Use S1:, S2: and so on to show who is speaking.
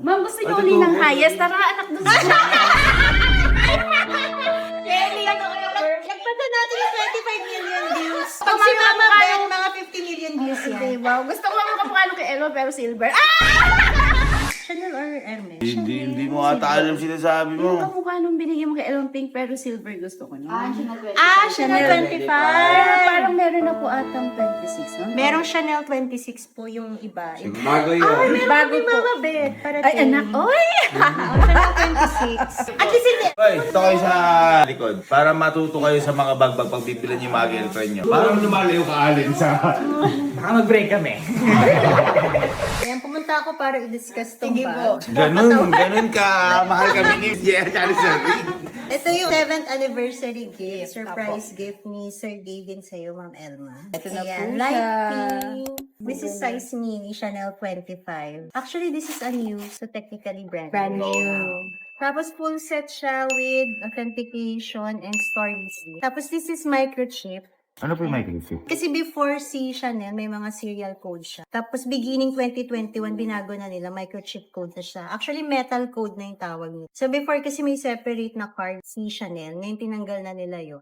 S1: Ma'am, gusto niyo uli ng highest? Tara, anak doon sa
S2: Lagpatan natin yung 25 million views. Pag
S1: Tama
S2: si
S1: nga,
S2: Mama
S1: mukha
S2: Bet,
S1: nung-
S2: mga 50 million views yan.
S1: Diba? Gusto ko lang makapukalo kay Elmo pero silver.
S2: Chanel or Hermes?
S3: Hindi mo ata alam sinasabi
S1: Yung
S3: mo.
S1: kamukha nung binigyan mo kay Elmo pink pero silver gusto ko na.
S2: Chanel 25.
S1: Parang meron na po atang 26. No?
S2: Merong Chanel 26 po yung iba.
S3: Bago yun.
S2: Bago po. Mama Bet.
S1: Ay, anak. Oy!
S2: Chanel 26. At least hindi.
S3: Hoy, ito kayo sa likod para matuto kayo sa mga bagbag pag bibilan yung mga girlfriend nyo. Parang lumalayo ka alin sa...
S4: Baka mag-break kami.
S2: Ayan, pumunta ako para i-discuss tong bag.
S3: Ganun ka. Mahal kami ni Jerry Charizard.
S2: Ito yung 7th anniversary gift. Surprise gift ni Sir Gavin sa'yo, Ma'am Elma.
S1: Ito na po
S2: Light
S1: siya.
S2: pink. This is size mini, Chanel 25. Actually, this is a new, so technically brand new. Tapos full set siya with authentication and storage. Tapos this is microchip.
S3: Ano po yung microchip?
S2: Kasi before si Chanel, may mga serial code siya. Tapos beginning 2021, binago na nila, microchip code na siya. Actually, metal code na yung tawag nila. So before kasi may separate na card si Chanel, ngayon tinanggal na nila yun.